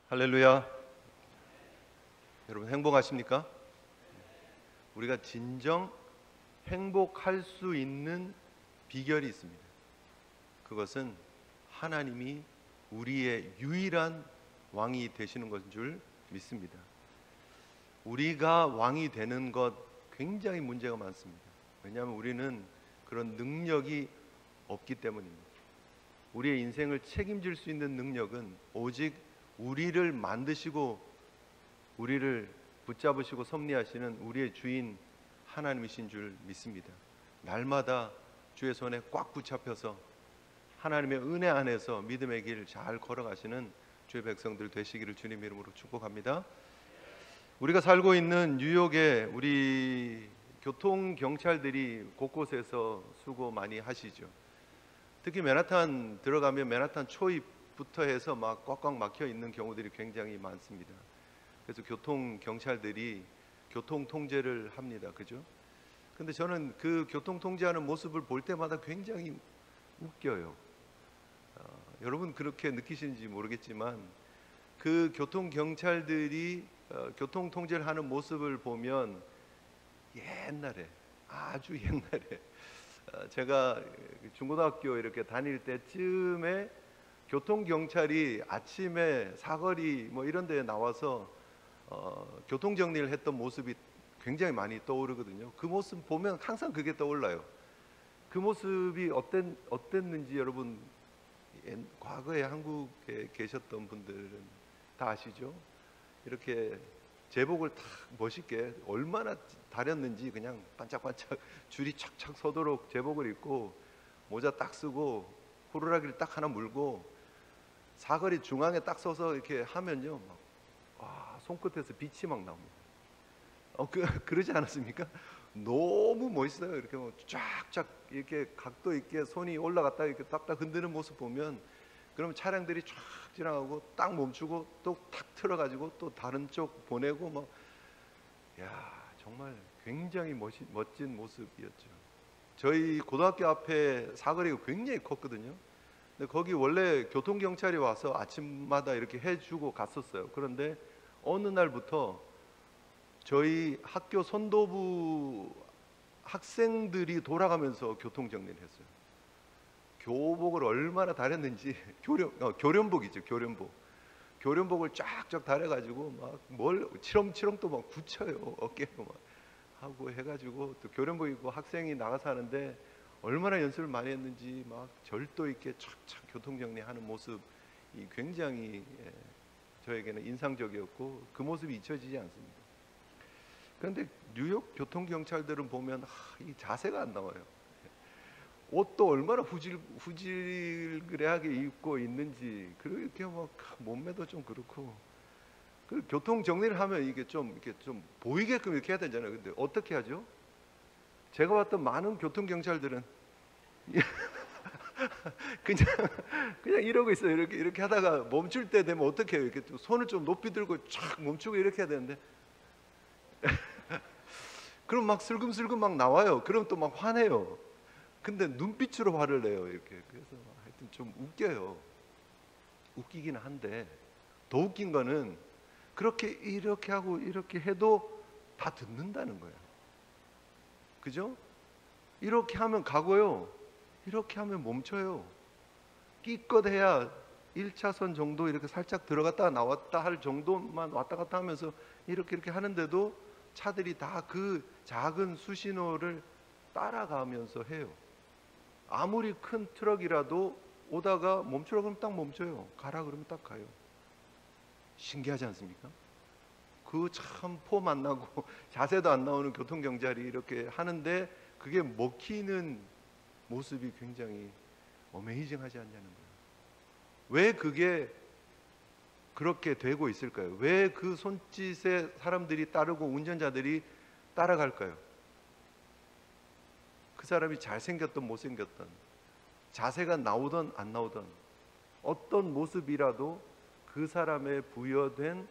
할렐루야. 여러분 행복하십니까? 우리가 진정 행복할 수 있는 비결이 있습니다. 그것은 하나님이 우리의 유일한 왕이 되시는 것인 줄 믿습니다. 우리가 왕이 되는 것 굉장히 문제가 많습니다. 왜냐하면 우리는 그런 능력이 없기 때문입니다. 우리의 인생을 책임질 수 있는 능력은 오직 우리를 만드시고 우리를 붙잡으시고 섭리하시는 우리의 주인 하나님이신 줄 믿습니다. 날마다 주의 손에 꽉 붙잡혀서 하나님의 은혜 안에서 믿음의 길 잘 걸어가시는 주의 백성들 되시기를 주님 이름으로 축복합니다. 우리가 살고 있는 뉴욕에 우리 교통경찰들이 곳곳에서 수고 많이 하시죠. 특히 맨하탄 들어가면 맨하탄 초입부터 해서 막 꽉꽉 막혀 있는 경우들이 굉장히 많습니다. 그래서 교통경찰들이 교통통제를 합니다. 그죠? 근데 저는 그 교통통제하는 모습을 볼 때마다 굉장히 웃겨요. 여러분 그렇게 느끼시는지 모르겠지만 그 교통경찰들이 교통통제를 하는 모습을 보면 옛날에 아주 옛날에 제가 중고등학교 이렇게 다닐 때쯤에 교통경찰이 아침에 사거리 뭐 이런 데에 나와서 교통정리를 했던 모습이 굉장히 많이 떠오르거든요. 그 모습 보면 항상 그게 떠올라요. 그 모습이 어땠는지 여러분 과거에 한국에 계셨던 분들은 다 아시죠? 이렇게 제복을 탁 멋있게 얼마나 다렸는지 그냥 반짝반짝 줄이 착착 서도록 제복을 입고 모자 딱 쓰고 호루라기를 딱 하나 물고 사거리 중앙에 딱 서서 이렇게 하면요, 막, 손끝에서 빛이 막 나옵니다. 그러지 않았습니까? 너무 멋있어요. 이렇게 뭐 쫙쫙 이렇게 각도 있게 손이 올라갔다 이렇게 딱딱 흔드는 모습 보면, 그러면 차량들이 쫙 지나가고 딱 멈추고 또 탁 틀어가지고 또 다른 쪽 보내고 뭐, 야 정말 굉장히 멋진 모습이었죠. 저희 고등학교 앞에 사거리가 굉장히 컸거든요. 근데 거기 원래 교통경찰이 와서 아침마다 이렇게 해주고 갔었어요. 그런데 어느 날부터 저희 학교 선도부 학생들이 돌아가면서 교통정리를 했어요. 교복을 얼마나 다렸는지 교련복이죠. 교련복을 쫙쫙 다려가지고 막 뭘 치렁치렁 또 막 붙여요. 어깨로 막 하고 해가지고 또 교련복 입고 학생이 나가서 하는데 얼마나 연습을 많이 했는지 막 절도 있게 착착 교통정리하는 모습이 굉장히 저에게는 인상적이었고 그 모습이 잊혀지지 않습니다. 그런데 뉴욕 교통경찰들은 보면 이 자세가 안 나와요. 옷도 얼마나 후질그레하게 입고 있는지, 그리고 이렇게 막 몸매도 좀 그렇고, 그 교통 정리를 하면 이게 좀 보이게끔 이렇게 해야 되잖아요. 근데 어떻게 하죠? 제가 봤던 많은 교통경찰들은 그냥 이러고 있어요. 이렇게 하다가 멈출 때 되면 어떻게 해요? 이렇게 손을 좀 높이 들고 촥 멈추고 이렇게 해야 되는데 그럼 막 슬금슬금 막 나와요. 그럼 또 막 화내요. 근데 눈빛으로 화를 내요. 이렇게. 그래서 하여튼 좀 웃겨요. 웃기긴 한데 더 웃긴 거는 그렇게 이렇게 하고 이렇게 해도 다 듣는다는 거예요. 그죠? 이렇게 하면 가고요, 이렇게 하면 멈춰요. 끼껏 해야 1차선 정도 이렇게 살짝 들어갔다 나왔다 할 정도만 왔다 갔다 하면서 이렇게 하는데도 차들이 다 그 작은 수신호를 따라가면서 해요. 아무리 큰 트럭이라도 오다가 멈추라 그러면 딱 멈춰요. 가라 그러면 딱 가요. 신기하지 않습니까? 그 참 폼 안 나고 자세도 안 나오는 교통경찰이 이렇게 하는데 그게 먹히는 모습이 굉장히 어메이징하지 않냐는 거예요. 왜 그게 그렇게 되고 있을까요? 왜 그 손짓에 사람들이 따르고 운전자들이 따라갈까요? 그 사람이 잘생겼든 못생겼든, 자세가 나오든 안 나오든 어떤 모습이라도 그 사람의 부여된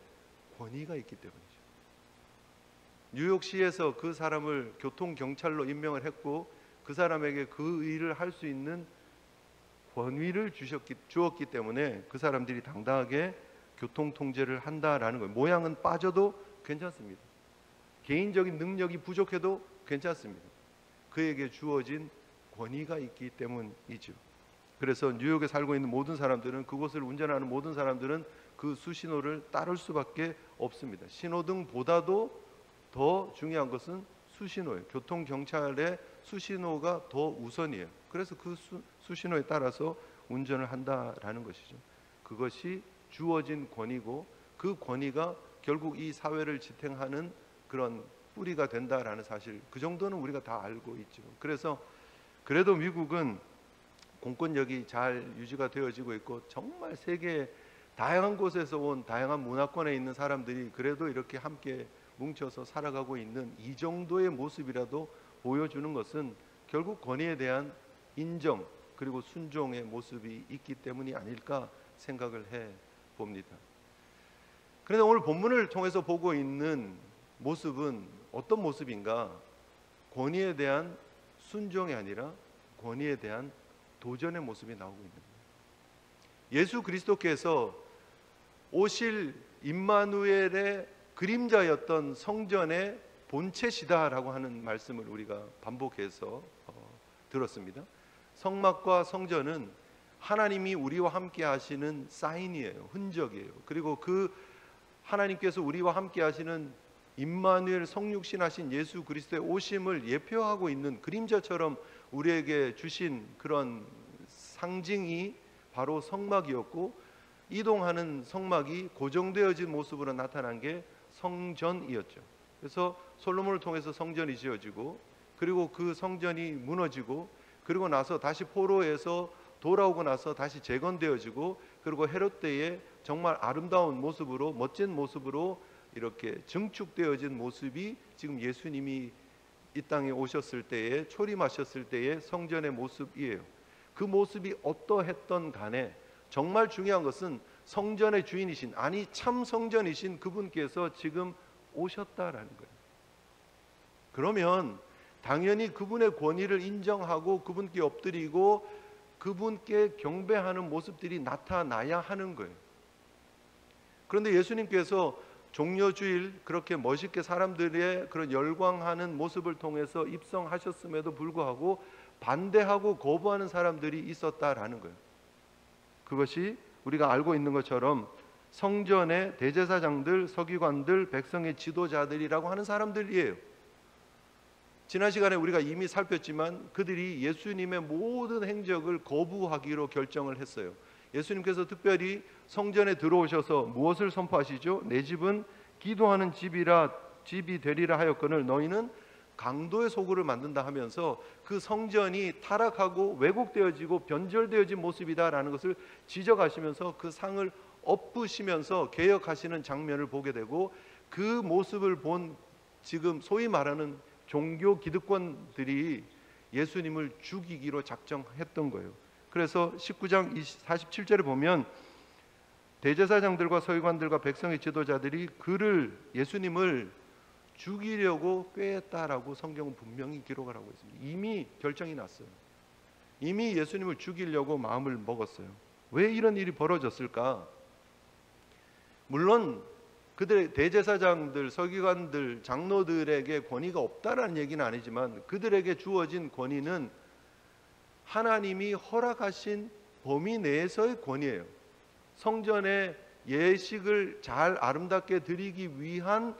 권위가 있기 때문이죠. 뉴욕시에서 그 사람을 교통경찰로 임명을 했고 그 사람에게 그 일을 할 수 있는 권위를 주었기 때문에 그 사람들이 당당하게 교통 통제를 한다라는 거예요. 모양은 빠져도 괜찮습니다. 개인적인 능력이 부족해도 괜찮습니다. 그에게 주어진 권위가 있기 때문이죠. 그래서 뉴욕에 살고 있는 모든 사람들은, 그곳을 운전하는 모든 사람들은 그 수신호를 따를 수밖에 없습니다. 신호등보다도 더 중요한 것은 수신호예요. 교통경찰의 수신호가 더 우선이에요. 그래서 그 수신호에 따라서 운전을 한다라는 것이죠. 그것이 주어진 권위고, 그 권위가 결국 이 사회를 지탱하는 그런 뿌리가 된다라는 사실, 그 정도는 우리가 다 알고 있죠. 그래서 그래도 미국은 공권력이 잘 유지가 되어지고 있고, 정말 세계 다양한 곳에서 온 다양한 문화권에 있는 사람들이 그래도 이렇게 함께 뭉쳐서 살아가고 있는 이 정도의 모습이라도 보여주는 것은 결국 권위에 대한 인정 그리고 순종의 모습이 있기 때문이 아닐까 생각을 해 봅니다. 그런데 오늘 본문을 통해서 보고 있는 모습은 어떤 모습인가? 권위에 대한 순종이 아니라 권위에 대한 도전의 모습이 나오고 있는 거예요. 예수 그리스도께서 오실 임마누엘의 그림자였던 성전의 본체시다라고 하는 말씀을 우리가 반복해서 들었습니다. 성막과 성전은 하나님이 우리와 함께 하시는 사인이에요. 흔적이에요. 그리고 그 하나님께서 우리와 함께 하시는 임마누엘 성육신 하신 예수 그리스도의 오심을 예표하고 있는 그림자처럼 우리에게 주신 그런 상징이 바로 성막이었고, 이동하는 성막이 고정되어진 모습으로 나타난 게 성전이었죠. 그래서 솔로몬을 통해서 성전이 지어지고, 그리고 그 성전이 무너지고, 그리고 나서 다시 포로에서 돌아오고 나서 다시 재건되어지고, 그리고 헤롯 때에 정말 아름다운 모습으로, 멋진 모습으로 이렇게 증축되어진 모습이 지금 예수님이 이 땅에 오셨을 때에, 초림하셨을 때의 성전의 모습이에요. 그 모습이 어떠했던 간에 정말 중요한 것은 성전의 주인이신, 아니 참 성전이신 그분께서 지금 오셨다라는 거예요. 그러면 당연히 그분의 권위를 인정하고 그분께 엎드리고 그분께 경배하는 모습들이 나타나야 하는 거예요. 그런데 예수님께서 종려주일 그렇게 멋있게 사람들의 그런 열광하는 모습을 통해서 입성하셨음에도 불구하고 반대하고 거부하는 사람들이 있었다라는 거예요. 그것이 우리가 알고 있는 것처럼 성전의 대제사장들, 서기관들, 백성의 지도자들이라고 하는 사람들이에요. 지난 시간에 우리가 이미 살폈지만 그들이 예수님의 모든 행적을 거부하기로 결정을 했어요. 예수님께서 특별히 성전에 들어오셔서 무엇을 선포하시죠? 내 집은 기도하는 집이 되리라 하였거늘 너희는 강도의 소굴을 만든다 하면서 그 성전이 타락하고 왜곡되어지고 변절되어진 모습이다라는 것을 지적하시면서 그 상을 엎으시면서 개혁하시는 장면을 보게 되고, 그 모습을 본 지금 소위 말하는 종교 기득권들이 예수님을 죽이기로 작정했던 거예요. 그래서 19장 47절에 보면 대제사장들과 서기관들과 백성의 지도자들이 예수님을 죽이려고 꾀했다라고 성경은 분명히 기록을 하고 있습니다. 이미 결정이 났어요. 이미 예수님을 죽이려고 마음을 먹었어요. 왜 이런 일이 벌어졌을까? 물론 그들의 대제사장들, 서기관들, 장로들에게 권위가 없다라는 얘기는 아니지만 그들에게 주어진 권위는 하나님이 허락하신 범위 내에서의 권위예요. 성전의 예식을 잘 아름답게 드리기 위한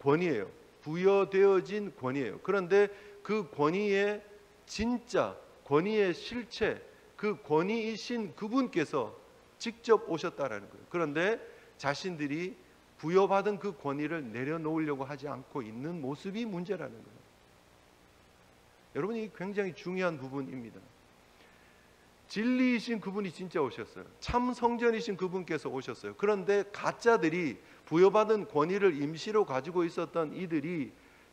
권위예요. 부여되어진 권위예요. 그런데 그 권위의 진짜, 권위의 실체, 그 권위이신 그분께서 직접 오셨다라는 거예요. 그런데 자신들이 부여받은 그 권위를 내려놓으려고 하지 않고 있는 모습이 문제라는 거예요. 여러분, 이 굉장히 중요한 부분입니다. 진리이신 그분이 진짜 오셨어요. 참 성전이신 그분께서 오셨어요. 그런데 가짜들이 부여받은 권위를 임시로 가지고 있었던 이들이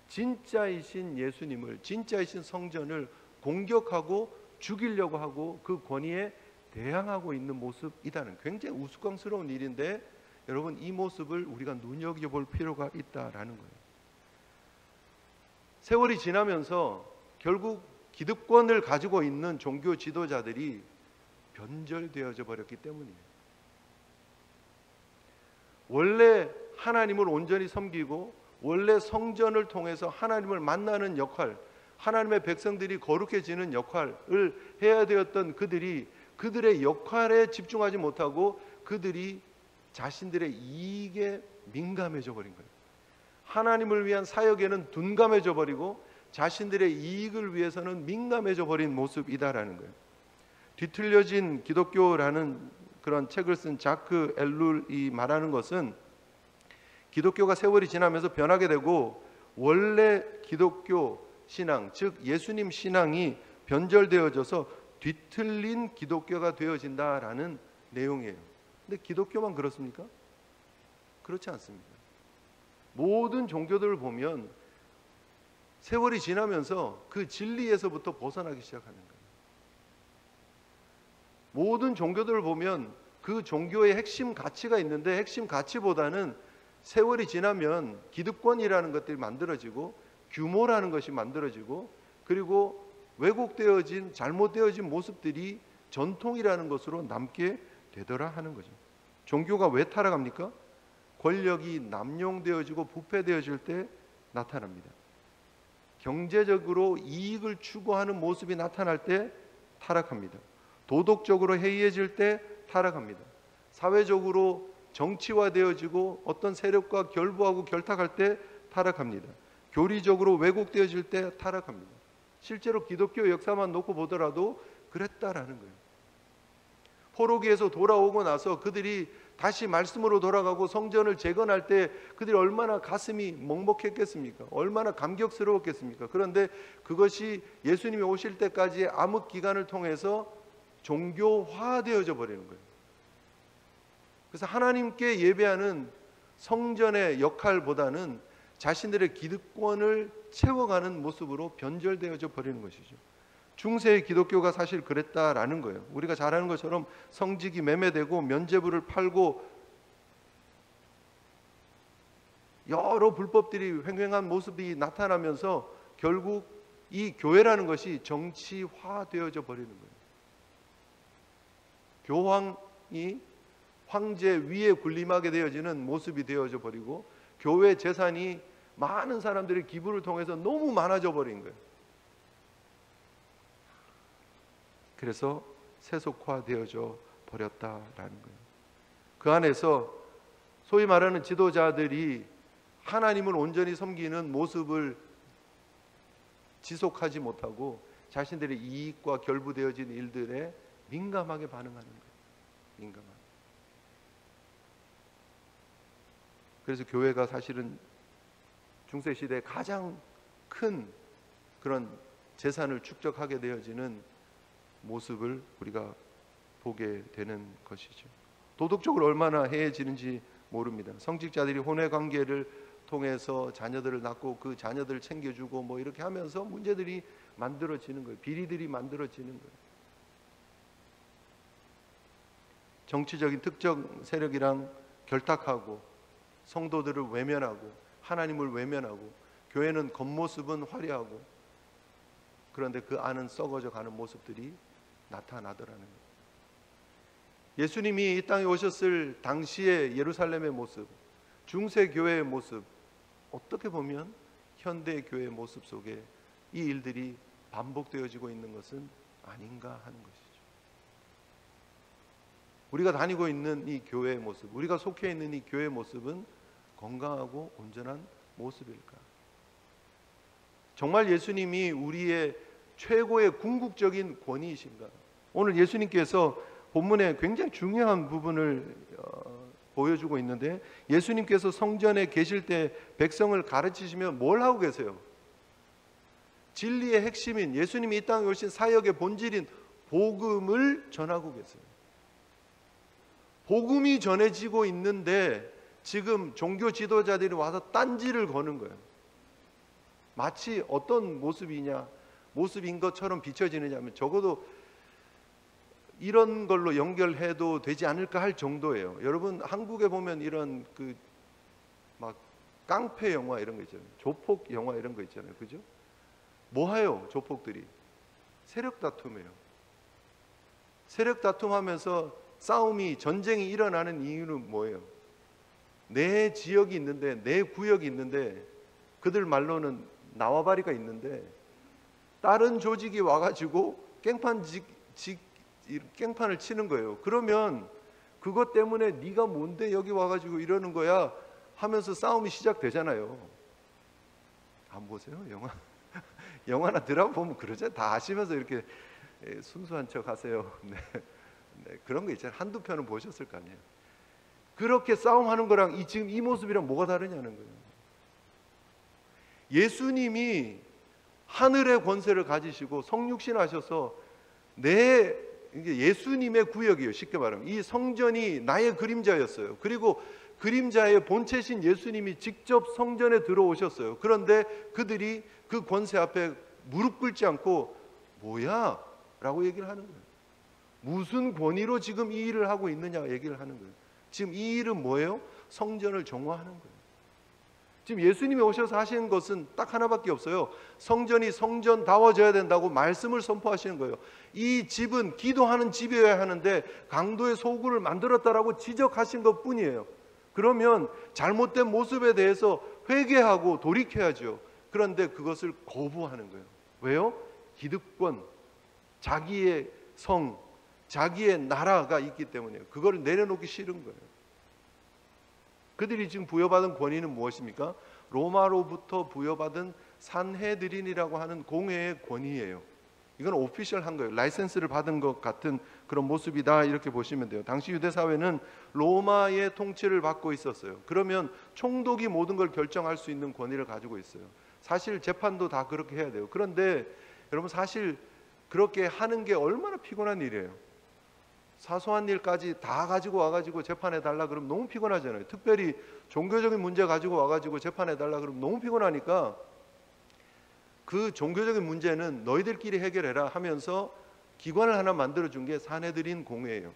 진짜이신 예수님을, 진짜이신 성전을 공격하고 죽이려고 하고 그 권위에 대항하고 있는 모습이다는, 굉장히 우스꽝스러운 일인데 여러분, 이 모습을 우리가 눈여겨볼 필요가 있다라는 거예요. 세월이 지나면서 결국 기득권을 가지고 있는 종교 지도자들이 변절되어져 버렸기 때문이에요. 원래 하나님을 온전히 섬기고 원래 성전을 통해서 하나님을 만나는 역할, 하나님의 백성들이 거룩해지는 역할을 해야 되었던 그들이 그들의 역할에 집중하지 못하고 그들이 자신들의 이익에 민감해져 버린 거예요. 하나님을 위한 사역에는 둔감해져 버리고 자신들의 이익을 위해서는 민감해져 버린 모습이다라는 거예요. 뒤틀려진 기독교라는 그런 책을 쓴 자크 엘룰이 말하는 것은 기독교가 세월이 지나면서 변하게 되고 원래 기독교 신앙, 즉 예수님 신앙이 변절되어져서 뒤틀린 기독교가 되어진다라는 내용이에요. 근데 기독교만 그렇습니까? 그렇지 않습니다. 모든 종교들을 보면 세월이 지나면서 그 진리에서부터 벗어나기 시작하는 거예요. 모든 종교들을 보면 그 종교의 핵심 가치가 있는데 핵심 가치보다는 세월이 지나면 기득권이라는 것들이 만들어지고 규모라는 것이 만들어지고 그리고 왜곡되어진 잘못되어진 모습들이 전통이라는 것으로 남게 되더라 하는 거죠. 종교가 왜 타락합니까? 권력이 남용되어지고 부패되어질 때 나타납니다. 경제적으로 이익을 추구하는 모습이 나타날 때 타락합니다. 도덕적으로 해이해질 때 타락합니다. 사회적으로 정치화되어지고 어떤 세력과 결부하고 결탁할 때 타락합니다. 교리적으로 왜곡되어질 때 타락합니다. 실제로 기독교 역사만 놓고 보더라도 그랬다라는 거예요. 포로기에서 돌아오고 나서 그들이 다시 말씀으로 돌아가고 성전을 재건할 때 그들이 얼마나 가슴이 먹먹했겠습니까? 얼마나 감격스러웠겠습니까? 그런데 그것이 예수님이 오실 때까지의 암흑 기간을 통해서 종교화되어져 버리는 거예요. 그래서 하나님께 예배하는 성전의 역할보다는 자신들의 기득권을 채워가는 모습으로 변절되어져 버리는 것이죠. 중세의 기독교가 사실 그랬다라는 거예요. 우리가 잘 아는 것처럼 성직이 매매되고 면죄부를 팔고 여러 불법들이 횡행한 모습이 나타나면서 결국 이 교회라는 것이 정치화되어져 버리는 거예요. 교황이 황제 위에 군림하게 되어지는 모습이 되어져 버리고 교회 재산이 많은 사람들의 기부를 통해서 너무 많아져 버린 거예요. 그래서 세속화되어져 버렸다라는 거예요. 그 안에서 소위 말하는 지도자들이 하나님을 온전히 섬기는 모습을 지속하지 못하고 자신들의 이익과 결부되어진 일들에 민감하게 반응하는 거예요. 민감하게. 그래서 교회가 사실은 중세시대에 가장 큰 그런 재산을 축적하게 되어지는 모습을 우리가 보게 되는 것이죠. 도덕적으로 얼마나 해해지는지 모릅니다. 성직자들이 혼외 관계를 통해서 자녀들을 낳고 그 자녀들을 챙겨주고 뭐 이렇게 하면서 문제들이 만들어지는 거예요. 비리들이 만들어지는 거예요. 정치적인 특정 세력이랑 결탁하고 성도들을 외면하고 하나님을 외면하고 교회는 겉모습은 화려하고 그런데 그 안은 썩어져 가는 모습들이 나타나더라는 거예요. 예수님이 이 땅에 오셨을 당시의 예루살렘의 모습, 중세 교회의 모습, 어떻게 보면 현대 교회의 모습 속에 이 일들이 반복되어지고 있는 것은 아닌가 하는 것이죠. 우리가 다니고 있는 이 교회의 모습, 우리가 속해 있는 이 교회의 모습은 건강하고 온전한 모습일까? 정말 예수님이 우리의 최고의 궁극적인 권위이신가? 오늘 예수님께서 본문에 굉장히 중요한 부분을 보여주고 있는데 예수님께서 성전에 계실 때 백성을 가르치시며 뭘 하고 계세요? 진리의 핵심인 예수님이 이 땅에 오신 사역의 본질인 복음을 전하고 계세요. 복음이 전해지고 있는데 지금 종교 지도자들이 와서 딴지를 거는 거예요. 마치 어떤 모습인 것처럼 비춰지느냐 하면 적어도 이런 걸로 연결해도 되지 않을까 할 정도예요. 여러분 한국에 보면 이런 그 막 깡패 영화 이런 거 있잖아요. 조폭 영화 이런 거 있잖아요. 그죠? 뭐 해요? 조폭들이 세력 다툼이에요. 세력 다툼하면서 싸움이 전쟁이 일어나는 이유는 뭐예요? 내 지역이 있는데, 내 구역이 있는데, 그들 말로는 나와바리가 있는데 다른 조직이 와가지고 깽판을 치는 거예요. 그러면 그것 때문에 네가 뭔데 여기 와가지고 이러는 거야 하면서 싸움이 시작되잖아요. 안 보세요? 영화나 드라마 보면 그러죠. 다 아시면서 이렇게 순수한 척 하세요. 네. 네, 그런 거 있잖아요. 한두 편은 보셨을 거 아니에요. 그렇게 싸움하는 거랑 지금 이 모습이랑 뭐가 다르냐는 거예요. 예수님이 하늘의 권세를 가지시고 성육신 하셔서 이게 예수님의 구역이에요. 쉽게 말하면 이 성전이 나의 그림자였어요. 그리고 그림자의 본체신 예수님이 직접 성전에 들어오셨어요. 그런데 그들이 그 권세 앞에 무릎 꿇지 않고 뭐야? 라고 얘기를 하는 거예요. 무슨 권위로 지금 이 일을 하고 있느냐 얘기를 하는 거예요. 지금 이 일은 뭐예요? 성전을 정화하는 거예요. 지금 예수님이 오셔서 하시는 것은 딱 하나밖에 없어요. 성전이 성전다워져야 된다고 말씀을 선포하시는 거예요. 이 집은 기도하는 집이어야 하는데 강도의 소굴을 만들었다라고 지적하신 것뿐이에요. 그러면 잘못된 모습에 대해서 회개하고 돌이켜야죠. 그런데 그것을 거부하는 거예요. 왜요? 기득권, 자기의 성, 자기의 나라가 있기 때문이에요. 그걸 내려놓기 싫은 거예요. 그들이 지금 부여받은 권위는 무엇입니까? 로마로부터 부여받은 산헤드린이라고 하는 공회의 권위예요. 이건 오피셜한 거예요. 라이센스를 받은 것 같은 그런 모습이다 이렇게 보시면 돼요. 당시 유대 사회는 로마의 통치를 받고 있었어요. 그러면 총독이 모든 걸 결정할 수 있는 권위를 가지고 있어요. 사실 재판도 다 그렇게 해야 돼요. 그런데 여러분 사실 그렇게 하는 게 얼마나 피곤한 일이에요. 사소한 일까지 다 가지고 와가지고 재판해 달라 그러면 너무 피곤하잖아요. 특별히 종교적인 문제 가지고 와가지고 재판해 달라 그러면 너무 피곤하니까 그 종교적인 문제는 너희들끼리 해결해라 하면서 기관을 하나 만들어준 게 산헤드린 공회예요.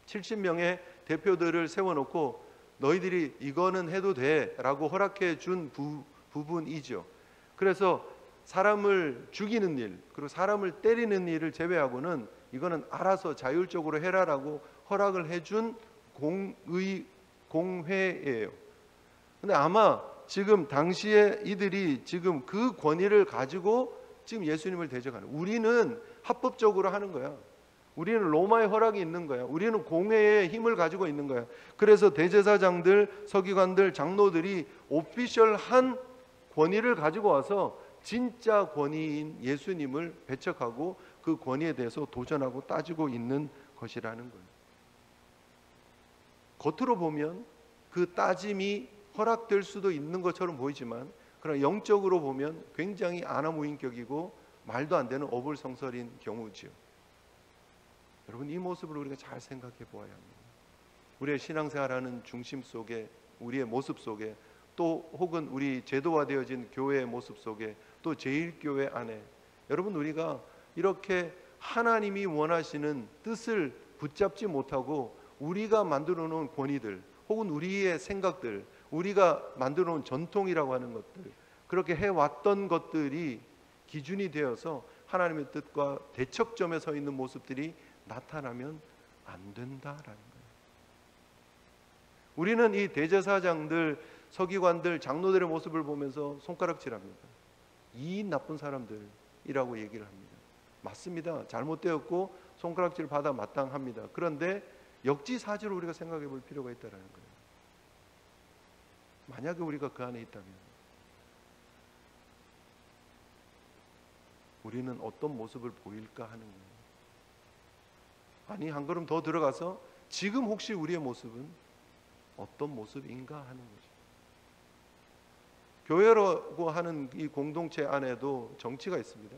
70명의 대표들을 세워놓고 너희들이 이거는 해도 돼 라고 허락해 준 부분이죠. 그래서 사람을 죽이는 일 그리고 사람을 때리는 일을 제외하고는 이거는 알아서 자율적으로 해라라고 허락을 해준 공회예요. 근데 아마 지금 당시에 이들이 지금 그 권위를 가지고 지금 예수님을 대적하는, 우리는 합법적으로 하는 거야. 우리는 로마의 허락이 있는 거야. 우리는 공회의 힘을 가지고 있는 거야. 그래서 대제사장들, 서기관들, 장로들이 오피셜한 권위를 가지고 와서 진짜 권위인 예수님을 배척하고 그 권위에 대해서 도전하고 따지고 있는 것이라는 거예요. 겉으로 보면 그 따짐이 허락될 수도 있는 것처럼 보이지만 그러나 영적으로 보면 굉장히 아나무인격이고 말도 안 되는 어불성설인 경우지요. 여러분 이 모습을 우리가 잘 생각해 보아야 합니다. 우리의 신앙생활하는 중심 속에, 우리의 모습 속에, 또 혹은 우리 제도화되어진 교회의 모습 속에, 또 제1교회 안에 여러분 우리가 이렇게 하나님이 원하시는 뜻을 붙잡지 못하고 우리가 만들어 놓은 권위들 혹은 우리의 생각들, 우리가 만들어 놓은 전통이라고 하는 것들, 그렇게 해왔던 것들이 기준이 되어서 하나님의 뜻과 대척점에 서 있는 모습들이 나타나면 안 된다라는 거예요. 우리는 이 대제사장들, 서기관들, 장로들의 모습을 보면서 손가락질합니다. 이 나쁜 사람들이라고 얘기를 합니다. 맞습니다. 잘못되었고 손가락질 받아 마땅합니다. 그런데 역지사지로 우리가 생각해 볼 필요가 있다는 거예요. 만약에 우리가 그 안에 있다면 우리는 어떤 모습을 보일까 하는 거예요. 아니 한 걸음 더 들어가서 지금 혹시 우리의 모습은 어떤 모습인가 하는 거죠. 교회라고 하는 이 공동체 안에도 정치가 있습니다.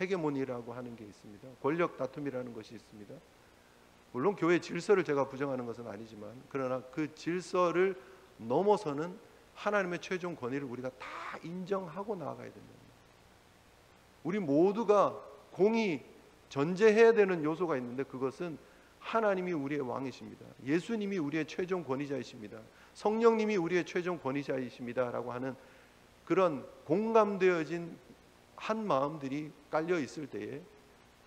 헤게모니라고 하는 게 있습니다. 권력 다툼이라는 것이 있습니다. 물론 교회 질서를 제가 부정하는 것은 아니지만 그러나 그 질서를 넘어서는 하나님의 최종 권위를 우리가 다 인정하고 나아가야 됩니다. 우리 모두가 공의 전제해야 되는 요소가 있는데 그것은 하나님이 우리의 왕이십니다. 예수님이 우리의 최종 권위자이십니다. 성령님이 우리의 최종 권위자이십니다 라고 하는 그런 공감되어진 한 마음들이 깔려 있을 때에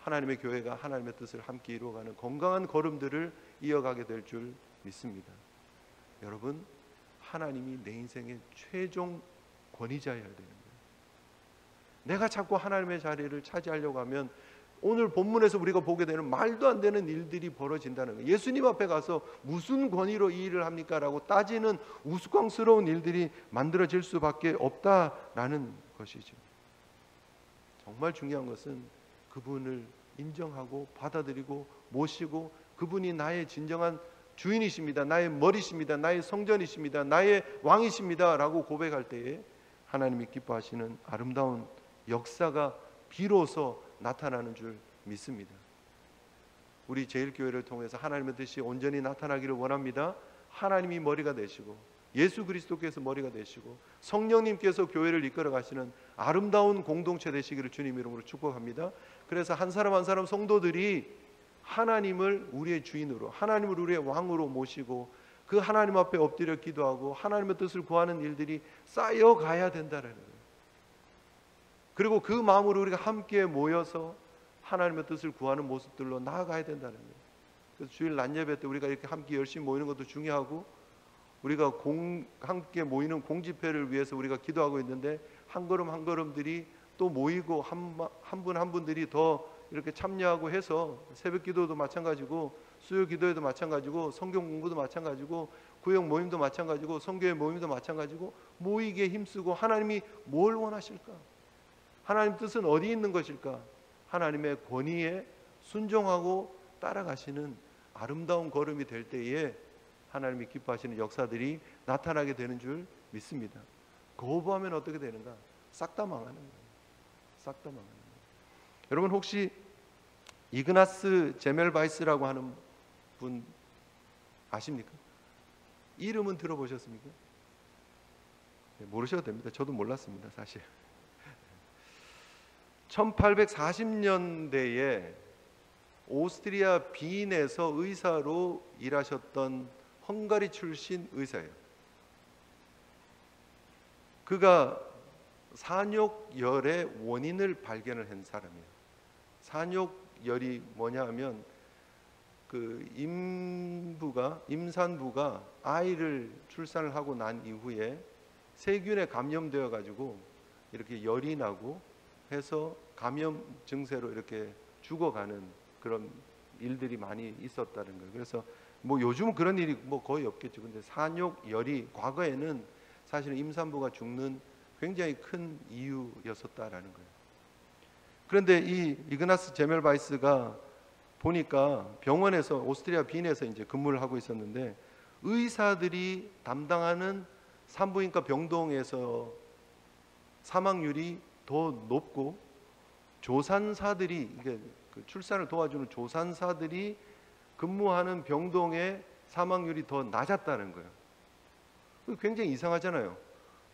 하나님의 교회가 하나님의 뜻을 함께 이루어가는 건강한 걸음들을 이어가게 될 줄 믿습니다. 여러분 하나님이 내 인생의 최종 권위자여야 되는 거예요. 내가 자꾸 하나님의 자리를 차지하려고 하면 오늘 본문에서 우리가 보게 되는 말도 안 되는 일들이 벌어진다는 거예요. 예수님 앞에 가서 무슨 권위로 이 일을 합니까? 라고 따지는 우스꽝스러운 일들이 만들어질 수밖에 없다라는 것이죠. 정말 중요한 것은 그분을 인정하고 받아들이고 모시고 그분이 나의 진정한 주인이십니다, 나의 머리십니다, 나의 성전이십니다, 나의 왕이십니다 라고 고백할 때에 하나님이 기뻐하시는 아름다운 역사가 비로소 나타나는 줄 믿습니다. 우리 제일교회를 통해서 하나님의 뜻이 온전히 나타나기를 원합니다. 하나님이 머리가 되시고 예수 그리스도께서 머리가 되시고 성령님께서 교회를 이끌어 가시는 아름다운 공동체 되시기를 주님 이름으로 축복합니다. 그래서 한 사람 한 사람 성도들이 하나님을 우리의 주인으로, 하나님을 우리의 왕으로 모시고 그 하나님 앞에 엎드려 기도하고 하나님의 뜻을 구하는 일들이 쌓여가야 된다는 거예요. 그리고 그 마음으로 우리가 함께 모여서 하나님의 뜻을 구하는 모습들로 나아가야 된다는 거예요. 그래서 주일 낮 예배 때 우리가 이렇게 함께 열심히 모이는 것도 중요하고, 우리가 함께 모이는 공집회를 위해서 우리가 기도하고 있는데 한 걸음 한 걸음들이 또 모이고 한 분 한 분들이 더 이렇게 참여하고 해서 새벽 기도도 마찬가지고 수요 기도회도 마찬가지고 성경 공부도 마찬가지고 구역 모임도 마찬가지고 성교회 모임도 마찬가지고 모이기에 힘쓰고 하나님이 뭘 원하실까? 하나님 뜻은 어디 있는 것일까? 하나님의 권위에 순종하고 따라가시는 아름다운 걸음이 될 때에 하나님이 기뻐하시는 역사들이 나타나게 되는 줄 믿습니다. 거부하면 어떻게 되는가? 싹 다 망하는 거예요. 싹 다 망하는 거예요. 여러분 혹시 이그나스 제멜바이스라고 하는 분 아십니까? 이름은 들어보셨습니까? 네, 모르셔도 됩니다. 저도 몰랐습니다, 사실. 1840년대에 오스트리아 빈에서 의사로 일하셨던 헝가리 출신 의사예요. 그가 산욕열의 원인을 발견을 한 사람이에요. 산욕열이 뭐냐 하면 그 임산부가 아이를 출산을 하고 난 이후에 세균에 감염되어 가지고 이렇게 열이 나고 해서 감염 증세로 이렇게 죽어가는 그런 일들이 많이 있었다는 거예요. 그래서 뭐 요즘은 그런 일이 뭐 거의 없겠죠. 근데 산욕열이 과거에는 사실은 임산부가 죽는 굉장히 큰 이유였었다라는 거예요. 그런데 이 이그나스 제멜바이스가 보니까 병원에서 오스트리아 빈에서 이제 근무를 하고 있었는데 의사들이 담당하는 산부인과 병동에서 사망률이 더 높고 조산사들이 이게 그 출산을 도와주는 조산사들이 근무하는 병동의 사망률이 더 낮았다는 거예요. 굉장히 이상하잖아요.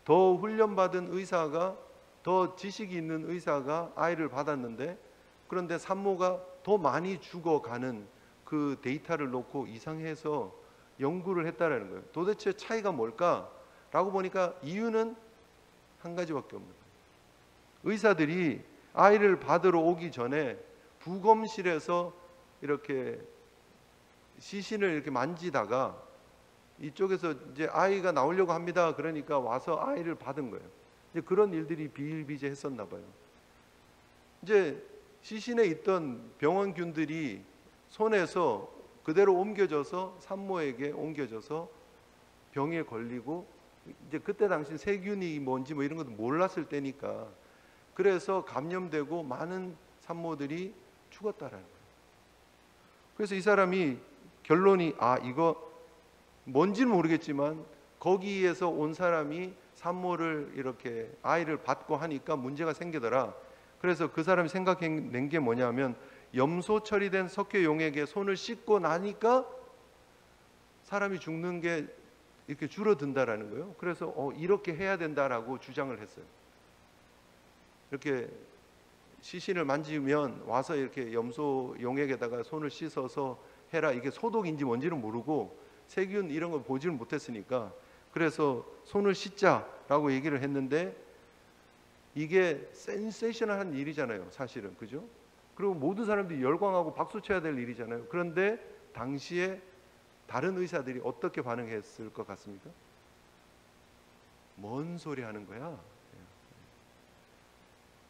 더 훈련받은 의사가, 더 지식이 있는 의사가 아이를 받았는데 그런데 산모가 더 많이 죽어가는 그 데이터를 놓고 이상해서 연구를 했다라는 거예요. 도대체 차이가 뭘까라고 보니까 이유는 한 가지밖에 없는 거예요. 의사들이 아이를 받으러 오기 전에 부검실에서 이렇게 시신을 이렇게 만지다가 이쪽에서 이제 아이가 나오려고 합니다. 그러니까 와서 아이를 받은 거예요. 이제 그런 일들이 비일비재했었나 봐요. 이제 시신에 있던 병원균들이 손에서 그대로 옮겨져서 산모에게 옮겨져서 병에 걸리고, 이제 그때 당시 세균이 뭔지 뭐 이런 것도 몰랐을 때니까 그래서 감염되고 많은 산모들이 죽었다라는 거예요. 그래서 이 사람이 결론이 이거 뭔지는 모르겠지만 거기에서 온 사람이 산모를 이렇게 아이를 받고 하니까 문제가 생기더라. 그래서 그 사람이 생각해낸 게 뭐냐면 염소 처리된 석회용액에 손을 씻고 나니까 사람이 죽는 게 이렇게 줄어든다라는 거예요. 그래서 이렇게 해야 된다라고 주장을 했어요. 이렇게 시신을 만지면 와서 이렇게 염소 용액에다가 손을 씻어서 해라. 이게 소독인지 뭔지는 모르고 세균 이런 걸 보지를 못했으니까 그래서 손을 씻자라고 얘기를 했는데 이게 센세이셔널한 일이잖아요, 사실은. 그죠? 그리고 모든 사람들이 열광하고 박수 쳐야 될 일이잖아요. 그런데 당시에 다른 의사들이 어떻게 반응했을 것 같습니까? 뭔 소리 하는 거야?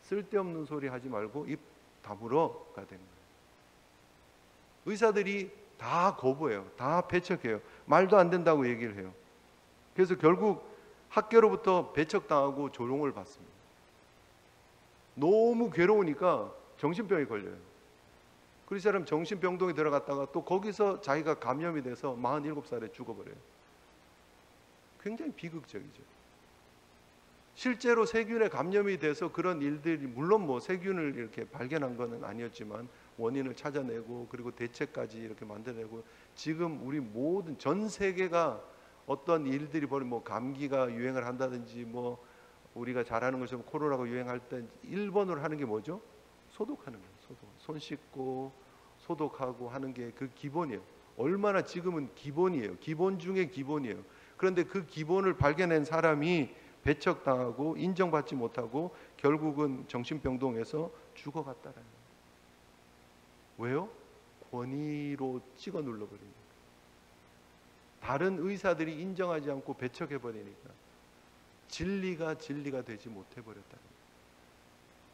쓸데없는 소리 하지 말고 입 다물어가 되는 거예요. 의사들이 다 거부해요. 다 배척해요. 말도 안 된다고 얘기를 해요. 그래서 결국 학교로부터 배척당하고 조롱을 받습니다. 너무 괴로우니까 정신병이 걸려요. 그 사람 정신병동에 들어갔다가 또 거기서 자기가 감염이 돼서 47살에 죽어버려요. 굉장히 비극적이죠. 실제로 세균에 감염이 돼서 그런 일들이, 물론 뭐 세균을 이렇게 발견한 것은 아니었지만 원인을 찾아내고 그리고 대책까지 이렇게 만들어내고, 지금 우리 모든 전 세계가 어떤 일들이 벌어지면 뭐 감기가 유행을 한다든지, 뭐 우리가 잘 아는 것처럼 코로나가 유행할 때 1번으로 하는 게 뭐죠? 소독하는 거예요. 소독. 손 씻고 소독하고 하는 게 그 기본이에요. 얼마나 지금은 기본이에요. 기본 중에 기본이에요. 그런데 그 기본을 발견한 사람이 배척당하고 인정받지 못하고 결국은 정신병동에서 죽어갔다라는 거예요. 왜요? 권위로 찍어 눌러버리니까. 다른 의사들이 인정하지 않고 배척해버리니까 진리가 되지 못해버렸다는 거예요.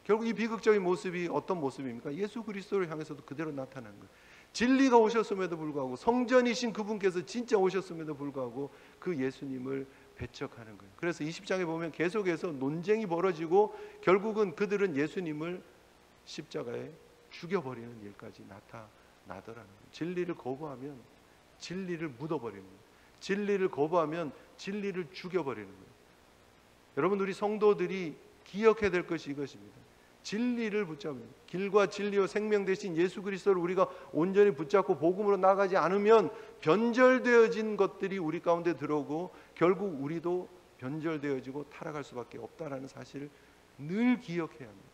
결국 이 비극적인 모습이 어떤 모습입니까? 예수 그리스도를 향해서도 그대로 나타난 거예요. 진리가 오셨음에도 불구하고, 성전이신 그분께서 진짜 오셨음에도 불구하고 그 예수님을 배척하는 거예요. 그래서 20장에 보면 계속해서 논쟁이 벌어지고 결국은 그들은 예수님을 십자가에 죽여버리는 일까지 나타나더라는 거예요. 진리를 거부하면 진리를 묻어버리는 거예요. 진리를 거부하면 진리를 죽여버리는 거예요. 여러분, 우리 성도들이 기억해야 될 것이 이것입니다. 진리를 붙잡는, 길과 진리와 생명 되신 예수 그리스도를 우리가 온전히 붙잡고 복음으로 나가지 않으면 변절되어진 것들이 우리 가운데 들어오고 결국 우리도 변절되어지고 타락할 수밖에 없다라는 사실을 늘 기억해야 합니다.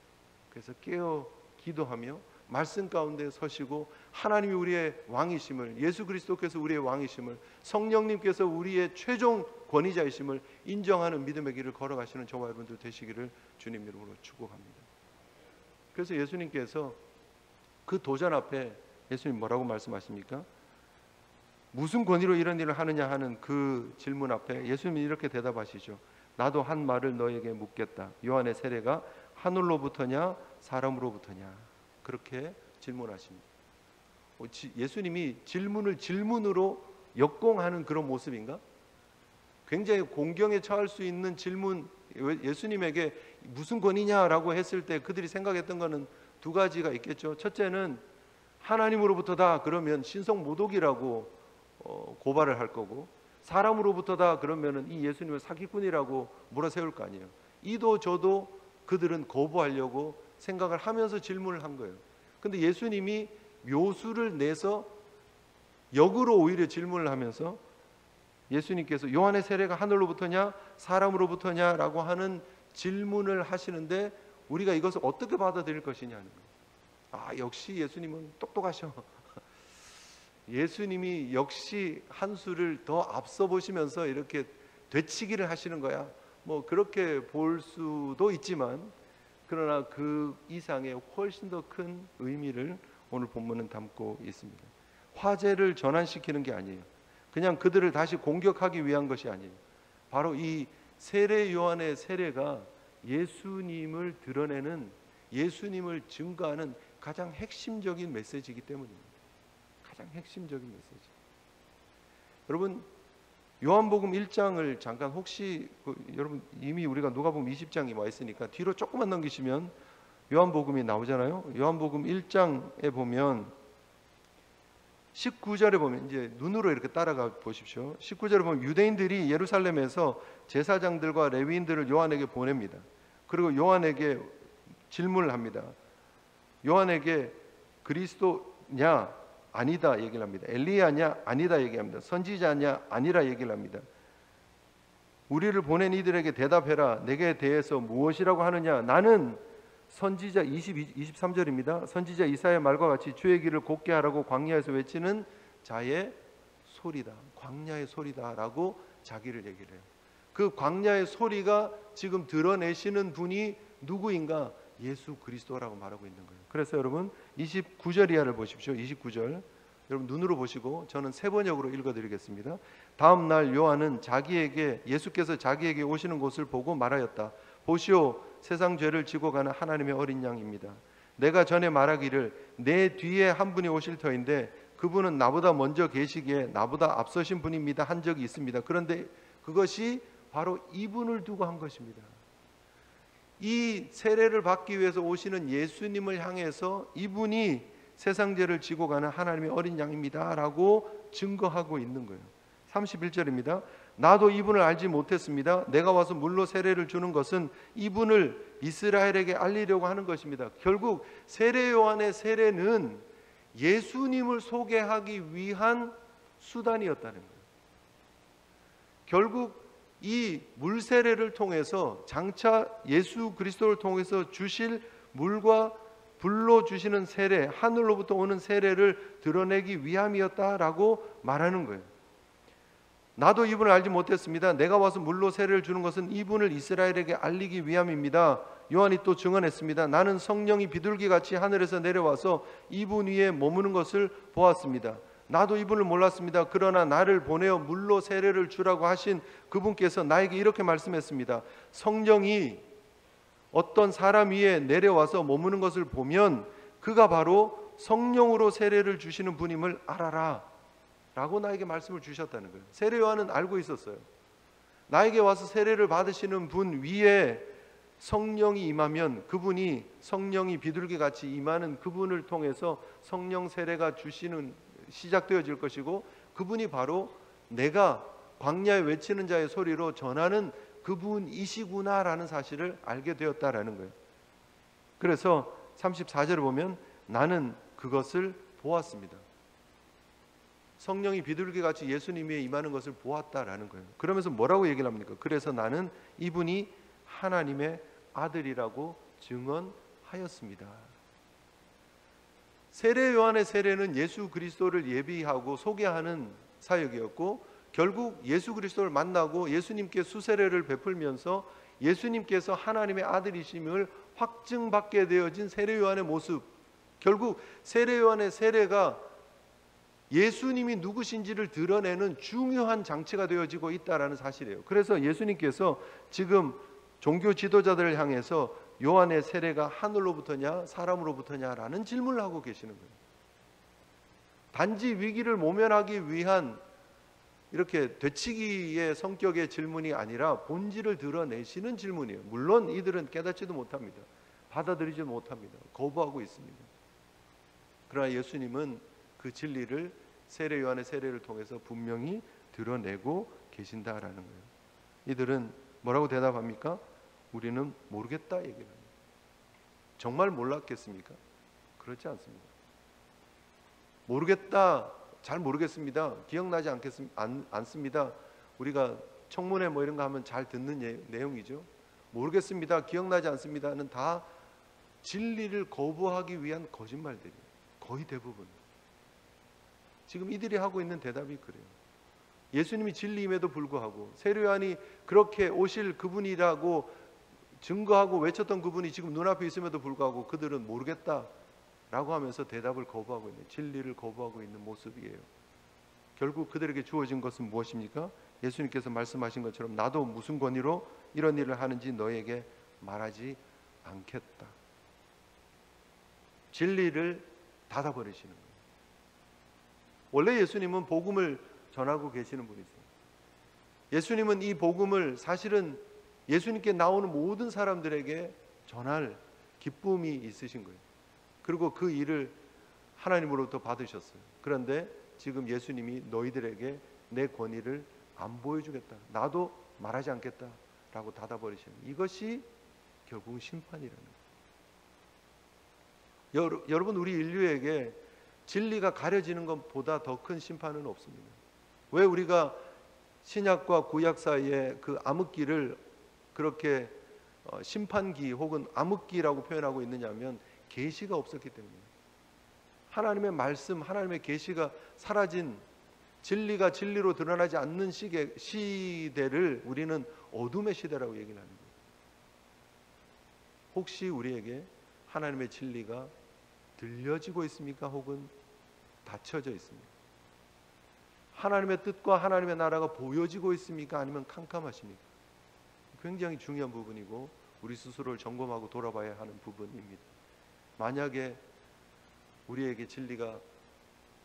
그래서 깨어 기도하며 말씀 가운데 서시고 하나님이 우리의 왕이심을, 예수 그리스도께서 우리의 왕이심을, 성령님께서 우리의 최종 권위자이심을 인정하는 믿음의 길을 걸어가시는 저와 여러분들 되시기를 주님 이름으로 축복합니다. 그래서 예수님께서 그 도전 앞에 예수님 뭐라고 말씀하십니까? 무슨 권위로 이런 일을 하느냐 하는 그 질문 앞에 예수님이 이렇게 대답하시죠. 나도 한 말을 너에게 묻겠다. 요한의 세례가 하늘로부터냐 사람으로부터냐? 그렇게 질문하십니다. 예수님이 질문을 질문으로 역공하는 그런 모습인가? 굉장히 공경에 처할 수 있는 질문, 예수님에게 무슨 권위냐라고 했을 때 그들이 생각했던 것은 두 가지가 있겠죠. 첫째는 하나님으로부터다 그러면 신성모독이라고 고발을 할 거고, 사람으로부터다 그러면 이 예수님을 사기꾼이라고 몰아세울 거 아니에요. 이도 저도 그들은 거부하려고 생각을 하면서 질문을 한 거예요. 근데 예수님이 묘수를 내서 역으로 오히려 질문을 하면서 예수님께서 요한의 세례가 하늘로부터냐 사람으로부터냐라고 하는 질문을 하시는데 우리가 이것을 어떻게 받아들일 것이냐는 거예요. 역시 예수님은 똑똑하셔. 예수님이 역시 한 수를 더 앞서 보시면서 이렇게 되치기를 하시는 거야. 뭐 그렇게 볼 수도 있지만, 그러나 그 이상의 훨씬 더 큰 의미를 오늘 본문은 담고 있습니다. 화제를 전환시키는 게 아니에요. 그냥 그들을 다시 공격하기 위한 것이 아니에요. 바로 이 세례 요한의 세례가 예수님을 드러내는, 예수님을 증거하는 가장 핵심적인 메시지이기 때문입니다. 가장 핵심적인 메시지. 여러분, 요한복음 1장을 잠깐, 혹시 여러분 이미 우리가 누가복음 20장이 와 있으니까 뒤로 조금만 넘기시면 요한복음이 나오잖아요. 요한복음 1장에 보면 19절에 보면, 이제 눈으로 이렇게 따라가 보십시오. 19절에 보면 유대인들이 예루살렘에서 제사장들과 레위인들을 요한에게 보냅니다. 그리고 요한에게 질문을 합니다. 요한에게 그리스도냐 아니다 얘기를 합니다. 엘리야냐 아니다 얘기합니다. 선지자냐 아니라 얘기를 합니다. 우리를 보낸 이들에게 대답해라. 내게 대해서 무엇이라고 하느냐? 나는 선지자 23절입니다. 선지자 이사야의 말과 같이 주의 길을 곧게 하라고 광야에서 외치는 자의 소리다. 광야의 소리다라고 자기를 얘기를 해요. 그 광야의 소리가 지금 드러내시는 분이 누구인가? 예수 그리스도라고 말하고 있는 거예요. 그래서 여러분 29절 이하를 보십시오. 29절 여러분 눈으로 보시고 저는 세 번역으로 읽어드리겠습니다. 다음 날 요한은 예수께서 자기에게 오시는 곳을 보고 말하였다. 보시오, 세상 죄를 지고 가는 하나님의 어린 양입니다. 내가 전에 말하기를 내 뒤에 한 분이 오실 터인데 그분은 나보다 먼저 계시기에 나보다 앞서신 분입니다 한 적이 있습니다. 그런데 그것이 바로 이분을 두고 한 것입니다. 이 세례를 받기 위해서 오시는 예수님을 향해서 이분이 세상 죄를 지고 가는 하나님의 어린 양입니다 라고 증거하고 있는 거예요. 31절입니다. 나도 이분을 알지 못했습니다. 내가 와서 물로 세례를 주는 것은 이분을 이스라엘에게 알리려고 하는 것입니다. 결국 세례 요한의 세례는 예수님을 소개하기 위한 수단이었다는 거예요. 결국 이 물세례를 통해서 장차 예수 그리스도를 통해서 주실 물과 불로 주시는 세례, 하늘로부터 오는 세례를 드러내기 위함이었다라고 말하는 거예요. 나도 이분을 알지 못했습니다. 내가 와서 물로 세례를 주는 것은 이분을 이스라엘에게 알리기 위함입니다. 요한이 또 증언했습니다. 나는 성령이 비둘기같이 하늘에서 내려와서 이분 위에 머무는 것을 보았습니다. 나도 이분을 몰랐습니다. 그러나 나를 보내어 물로 세례를 주라고 하신 그분께서 나에게 이렇게 말씀했습니다. 성령이 어떤 사람 위에 내려와서 머무는 것을 보면 그가 바로 성령으로 세례를 주시는 분임을 알아라 라고 나에게 말씀을 주셨다는 거예요. 세례 요한은 알고 있었어요. 나에게 와서 세례를 받으시는 분 위에 성령이 임하면 그분이 성령이 비둘기같이 임하는 그분을 통해서 성령 세례가 시작되어질 것이고 그분이 바로 내가 광야에 외치는 자의 소리로 전하는 그분이시구나라는 사실을 알게 되었다라는 거예요. 그래서 34절을 보면 나는 그것을 보았습니다. 성령이 비둘기같이 예수님 위에 임하는 것을 보았다라는 거예요. 그러면서 뭐라고 얘기를 합니까? 그래서 나는 이분이 하나님의 아들이라고 증언하였습니다. 세례 요한의 세례는 예수 그리스도를 예비하고 소개하는 사역이었고 결국 예수 그리스도를 만나고 예수님께 수세례를 베풀면서 예수님께서 하나님의 아들이심을 확증받게 되어진 세례 요한의 모습, 결국 세례 요한의 세례가 예수님이 누구신지를 드러내는 중요한 장치가 되어지고 있다는 사실이에요. 그래서 예수님께서 지금 종교 지도자들을 향해서 요한의 세례가 하늘로부터냐 사람으로부터냐라는 질문을 하고 계시는 거예요. 단지 위기를 모면하기 위한 이렇게 되치기의 성격의 질문이 아니라 본질을 드러내시는 질문이에요. 물론 이들은 깨닫지도 못합니다. 받아들이지 못합니다. 거부하고 있습니다. 그러나 예수님은 그 진리를 세례 요한의 세례를 통해서 분명히 드러내고 계신다라는 거예요. 이들은 뭐라고 대답합니까? 우리는 모르겠다 얘기를 합니다. 정말 몰랐겠습니까? 그렇지 않습니다. 모르겠다, 잘 모르겠습니다, 기억나지 않습니다. 우리가 청문회 뭐 이런 거 하면 잘 듣는 내용이죠. 모르겠습니다, 기억나지 않습니다는 다 진리를 거부하기 위한 거짓말들이에요. 거의 대부분. 지금 이들이 하고 있는 대답이 그래요. 예수님이 진리임에도 불구하고 세례 요한이 그렇게 오실 그분이라고 증거하고 외쳤던 그분이 지금 눈앞에 있음에도 불구하고 그들은 모르겠다라고 하면서 대답을 거부하고 있는, 진리를 거부하고 있는 모습이에요. 결국 그들에게 주어진 것은 무엇입니까? 예수님께서 말씀하신 것처럼 나도 무슨 권위로 이런 일을 하는지 너에게 말하지 않겠다. 진리를 닫아버리시는 거예요. 원래 예수님은 복음을 전하고 계시는 분이세요. 예수님은 이 복음을 사실은 예수님께 나오는 모든 사람들에게 전할 기쁨이 있으신 거예요. 그리고 그 일을 하나님으로부터 받으셨어요. 그런데 지금 예수님이 너희들에게 내 권위를 안 보여주겠다, 나도 말하지 않겠다 라고 닫아버리시는, 이것이 결국 심판이라는 거예요. 여러분, 우리 인류에게 진리가 가려지는 것보다 더 큰 심판은 없습니다. 왜 우리가 신약과 구약 사이에 그 암흑기를 그렇게 심판기 혹은 암흑기라고 표현하고 있느냐면 계시가 없었기 때문이에요. 하나님의 말씀, 하나님의 계시가 사라진, 진리가 진리로 드러나지 않는 시대를 우리는 어둠의 시대라고 얘기를 하는 거예요. 혹시 우리에게 하나님의 진리가 들려지고 있습니까? 혹은 닫혀져 있습니다. 하나님의 뜻과 하나님의 나라가 보여지고 있습니까? 아니면 캄캄하십니까? 굉장히 중요한 부분이고 우리 스스로를 점검하고 돌아봐야 하는 부분입니다. 만약에 우리에게 진리가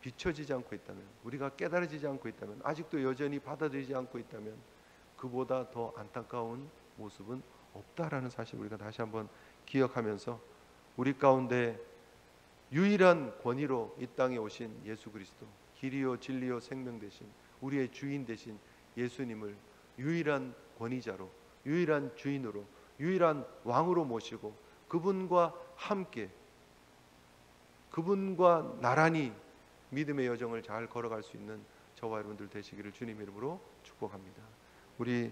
비춰지지 않고 있다면, 우리가 깨달아지지 않고 있다면, 아직도 여전히 받아들이지 않고 있다면 그보다 더 안타까운 모습은 없다라는 사실 우리가 다시 한번 기억하면서 우리 가운데 유일한 권위로 이 땅에 오신 예수 그리스도, 길이요 진리요 생명 되신 우리의 주인 되신 예수님을 유일한 권위자로, 유일한 주인으로, 유일한 왕으로 모시고 그분과 함께, 그분과 나란히 믿음의 여정을 잘 걸어갈 수 있는 저와 여러분들 되시기를 주님 이름으로 축복합니다. 우리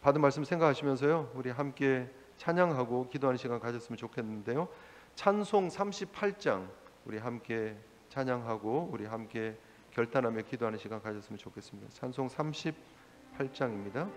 받은 말씀 생각하시면서요, 우리 함께 찬양하고 기도하는 시간 가졌으면 좋겠는데요, 찬송 38장 우리 함께 찬양하고 우리 함께 결단하며 기도하는 시간 가졌으면 좋겠습니다. 찬송 38장입니다.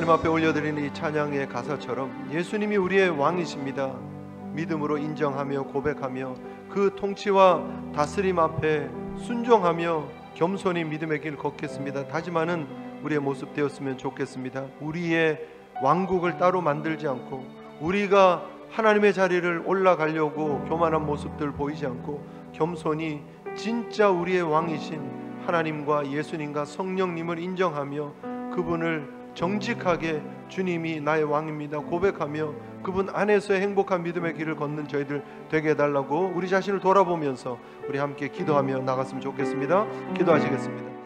하나님 앞에 올려드리는 이 찬양의 가사처럼 예수님이 우리의 왕이십니다. 믿음으로 인정하며 고백하며 그 통치와 다스림 앞에 순종하며 겸손히 믿음의 길 걷겠습니다. 다짐하는 우리의 모습 되었으면 좋겠습니다. 우리의 왕국을 따로 만들지 않고 우리가 하나님의 자리를 올라가려고 교만한 모습들 보이지 않고 겸손히 진짜 우리의 왕이신 하나님과 예수님과 성령님을 인정하며 그분을 정직하게 주님이 나의 왕입니다 고백하며 그분 안에서의 행복한 믿음의 길을 걷는 저희들 되게 해달라고 우리 자신을 돌아보면서 우리 함께 기도하며 나갔으면 좋겠습니다. 기도하시겠습니다.